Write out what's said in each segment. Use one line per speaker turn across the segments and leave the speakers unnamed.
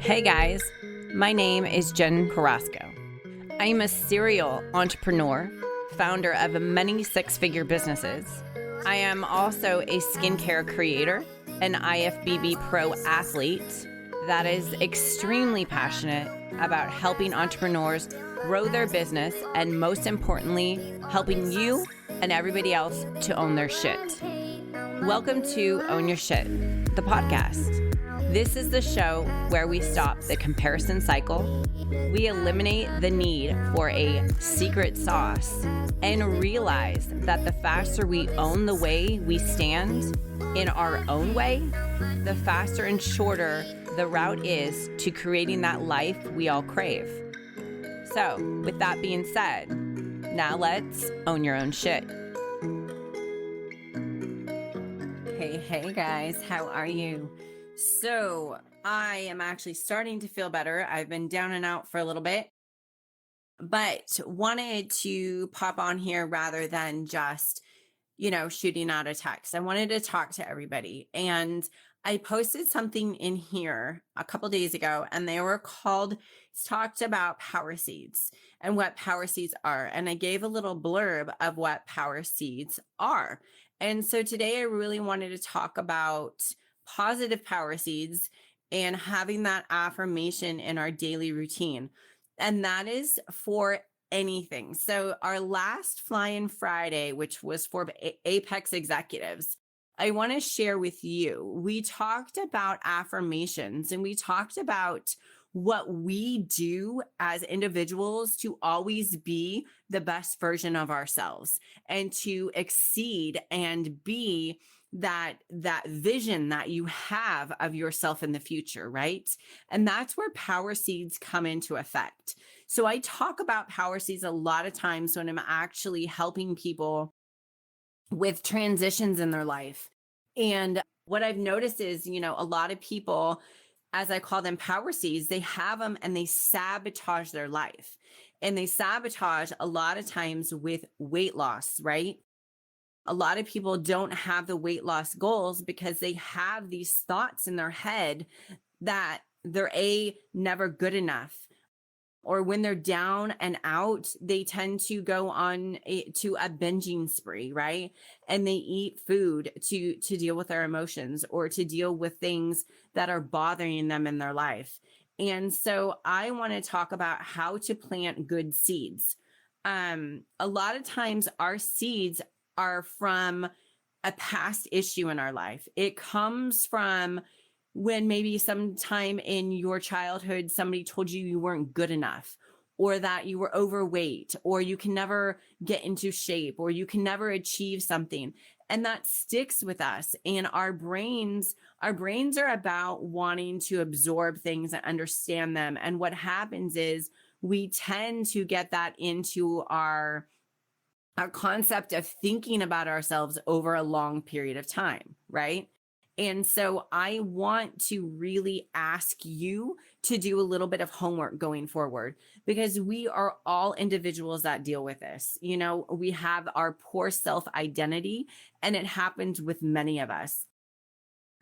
Hey guys, my name is Jenn Carrasco. I am a serial entrepreneur, founder of many six-figure businesses. I am also a skincare creator, an IFBB pro athlete that is extremely passionate about helping entrepreneurs grow their business and, most importantly, helping you and everybody else to own their shit. Welcome to Own Your Shit, the podcast. This is the show where we stop the comparison cycle, we eliminate the need for a secret sauce, and realize that the faster we own the way we stand in our own way, the faster and shorter the route is to creating that life we all crave. So, with that being said, now let's own your own shit. Hey guys, how are you? So I am actually starting to feel better. I've been down and out for a little bit, but wanted to pop on here rather than just, shooting out a text. I wanted to talk to everybody. And I posted something in here a couple days ago, and they were talked about power seeds and what power seeds are. And I gave a little blurb of what power seeds are. And so today I really wanted to talk about positive power seeds and having that affirmation in our daily routine. And that is for anything. So our last Fly-In Friday, which was for Apex executives, I want to share with you, we talked about affirmations and we talked about what we do as individuals to always be the best version of ourselves and to exceed and be that vision that you have of yourself in the future, right? And that's where power seeds come into effect. So I talk about power seeds a lot of times when I'm actually helping people with transitions in their life. And what I've noticed is, a lot of people, as I call them power seeds, they have them and they sabotage their life. And they sabotage a lot of times with weight loss, right? A lot of people don't have the weight loss goals because they have these thoughts in their head that they're never good enough. Or when they're down and out, they tend to go on to a binging spree, right? And they eat food to deal with their emotions or to deal with things that are bothering them in their life. And so I want to talk about how to plant good seeds. A lot of times our seeds are from a past issue in our life. It comes from when maybe sometime in your childhood, somebody told you you weren't good enough, or that you were overweight, or you can never get into shape, or you can never achieve something. And that sticks with us. And our brains are about wanting to absorb things and understand them. And what happens is we tend to get that into our concept of thinking about ourselves over a long period of time, right? And so I want to really ask you to do a little bit of homework going forward, because we are all individuals that deal with this. We have our poor self-identity, and it happens with many of us.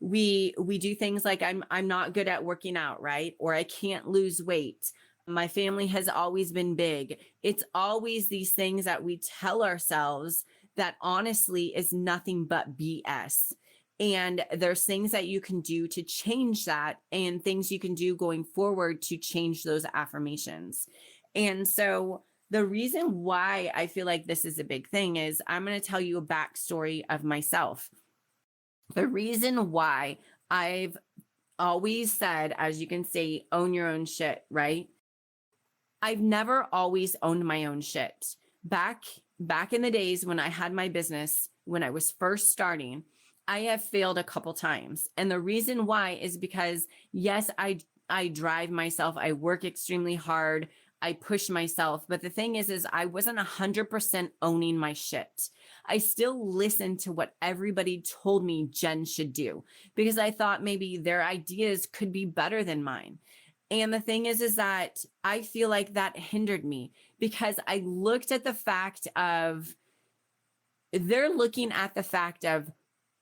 We do things like I'm not good at working out, right? Or I can't lose weight. My family has always been big. It's always these things that we tell ourselves that honestly is nothing but BS. And there's things that you can do to change that, and things you can do going forward to change those affirmations. And so the reason why I feel like this is a big thing is I'm going to tell you a backstory of myself. The reason why I've always said, as you can see, own your own shit, right? I've never always owned my own shit. Back in the days when I had my business, when I was first starting, I have failed a couple times. And the reason why is because, yes, I drive myself. I work extremely hard. I push myself. But the thing is I wasn't 100% owning my shit. I still listened to what everybody told me Jenn should do, because I thought maybe their ideas could be better than mine. And the thing is that I feel like that hindered me, because I looked at the fact of, they're looking at the fact of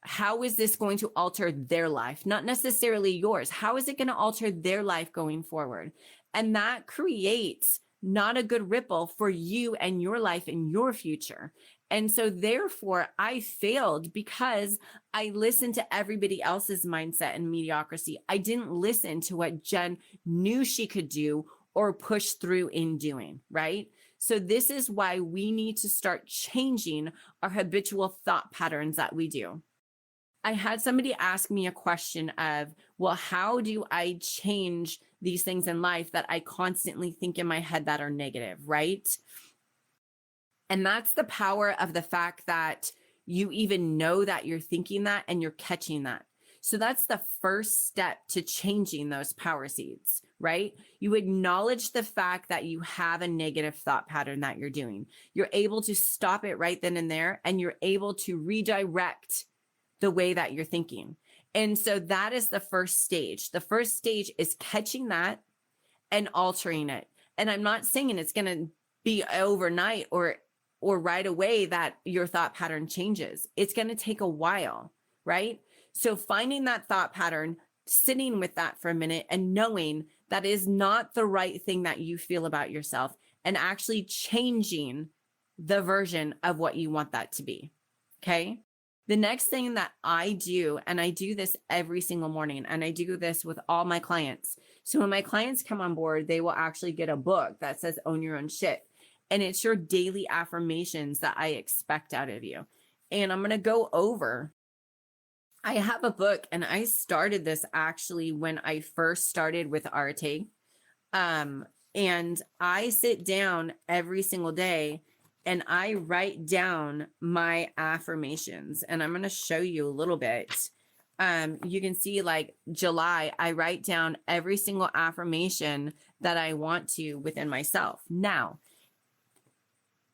how is this going to alter their life? Not necessarily yours. How is it going to alter their life going forward? And that creates not a good ripple for you and your life and your future. And so therefore I failed because I listened to everybody else's mindset and mediocrity. I didn't listen to what Jenn knew she could do or push through in doing, right? So this is why we need to start changing our habitual thought patterns that we do. I had somebody ask me a question of, well, how do I change these things in life that I constantly think in my head that are negative, right? And that's the power of the fact that you even know that you're thinking that and you're catching that. So that's the first step to changing those power seeds, right? You acknowledge the fact that you have a negative thought pattern that you're doing. You're able to stop it right then and there, and you're able to redirect the way that you're thinking. And so that is the first stage. The first stage is catching that and altering it. And I'm not saying it's going to be overnight or right away that your thought pattern changes. It's going to take a while, right? So finding that thought pattern, sitting with that for a minute and knowing that is not the right thing that you feel about yourself, and actually changing the version of what you want that to be. Okay. The next thing that I do, and I do this every single morning, and I do this with all my clients. So when my clients come on board, they will actually get a book that says Own Your Own Shit. And it's your daily affirmations that I expect out of you. And I'm going to go over. I have a book, and I started this actually when I first started with Arte. And I sit down every single day and I write down my affirmations, and I'm going to show you a little bit. You can see like July, I write down every single affirmation that I want to within myself. Now,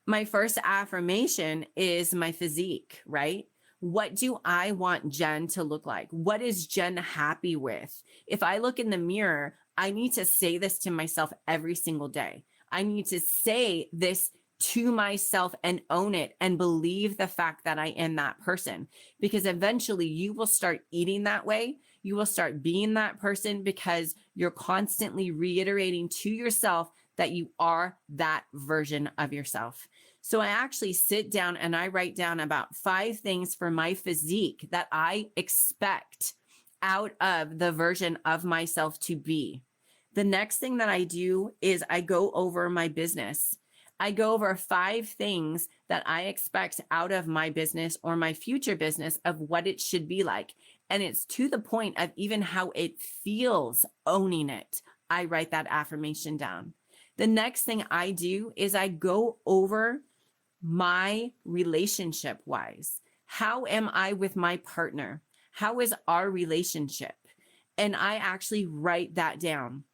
my first affirmation is my physique, right? What do I want Jenn to look like? What is Jenn happy with? If I look in the mirror, I need to say this to myself every single day. I need to say this to myself and own it and believe the fact that I am that person, because eventually you will start eating that way. You will start being that person because you're constantly reiterating to yourself that you are that version of yourself. So I actually sit down and I write down about 5 things for my physique that I expect out of the version of myself to be. The next thing that I do is I go over my business. I go over 5 things that I expect out of my business or my future business of what it should be like. And it's to the point of even how it feels owning it. I write that affirmation down. The next thing I do is I go over my relationship wise. How am I with my partner? How is our relationship? And I actually write that down.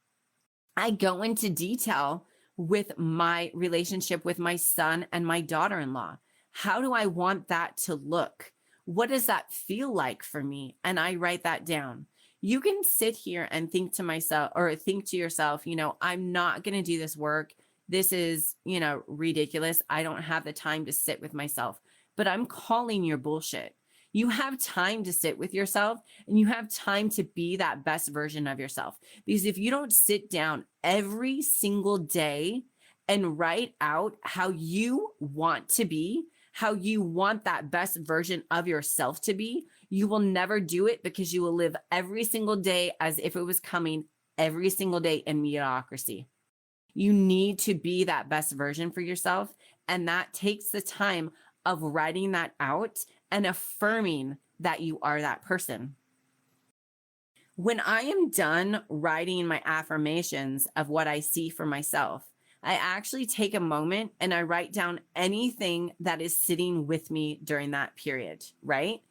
I go into detail with my relationship with my son and my daughter-in-law. How do I want that to look? What does that feel like for me? And I write that down. You can sit here and think to myself or think to yourself, I'm not going to do this work. This is, ridiculous. I don't have the time to sit with myself, but I'm calling your bullshit. You have time to sit with yourself, and you have time to be that best version of yourself. Because if you don't sit down every single day and write out how you want to be, how you want that best version of yourself to be, you will never do it, because you will live every single day as if it was coming every single day in mediocrity. You need to be that best version for yourself. And that takes the time of writing that out and affirming that you are that person. When I am done writing my affirmations of what I see for myself, I actually take a moment and I write down anything that is sitting with me during that period, right?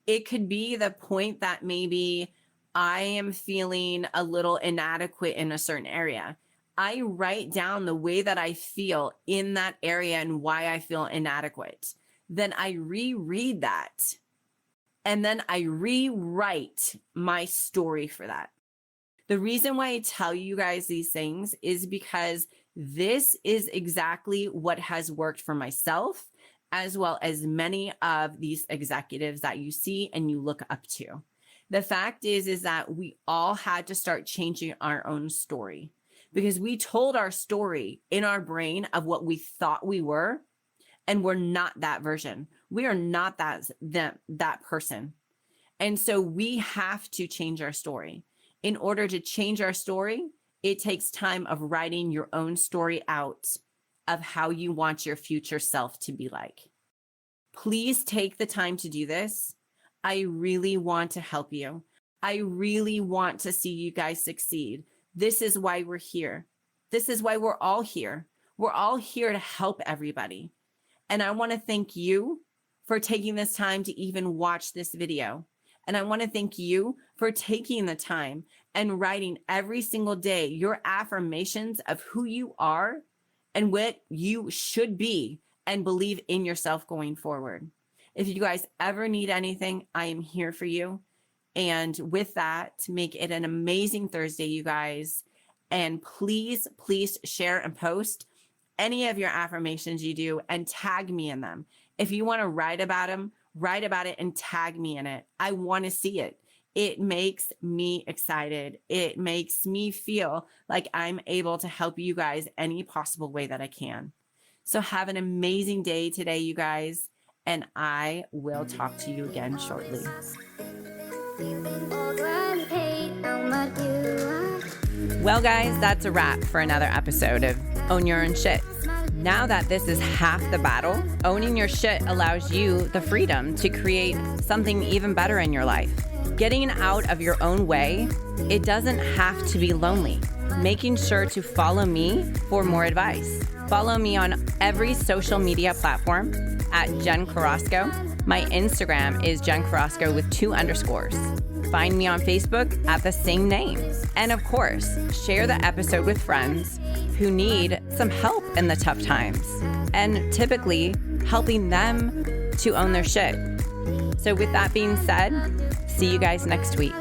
It could be the point that maybe I am feeling a little inadequate in a certain area. I write down the way that I feel in that area and why I feel inadequate. Then I reread that. And then I rewrite my story for that. The reason why I tell you guys these things is because this is exactly what has worked for myself. as well as many of these executives that you see and you look up to. The fact is that we all had to start changing our own story, because we told our story in our brain of what we thought we were, and we're not that version. We are not that person. And so we have to change our story. In order to change our story, it takes time of writing your own story out of how you want your future self to be like. Please take the time to do this. I really want to help you. I really want to see you guys succeed. This is why we're here. This is why we're all here. We're all here to help everybody. And I want to thank you for taking this time to even watch this video. And I want to thank you for taking the time and writing every single day your affirmations of who you are and what you should be, and believe in yourself going forward. If you guys ever need anything, I am here for you. And with that, make it an amazing Thursday, you guys. And please, please share and post any of your affirmations you do and tag me in them. If you want to write about it and tag me in it. I want to see it. It makes me excited. It makes me feel like I'm able to help you guys any possible way that I can. So have an amazing day today, you guys, and I will talk to you again shortly. Well, guys, that's a wrap for another episode of Own Your Own Shit. Now that this is half the battle, owning your shit allows you the freedom to create something even better in your life. Getting out of your own way, it doesn't have to be lonely. Making sure to follow me for more advice. Follow me on every social media platform at Jenn Carrasco. My Instagram is Jenn Carrasco with 2 underscores. Find me on Facebook at the same name. And of course, share the episode with friends who need some help in the tough times, and typically helping them to own their shit. So with that being said, see you guys next week.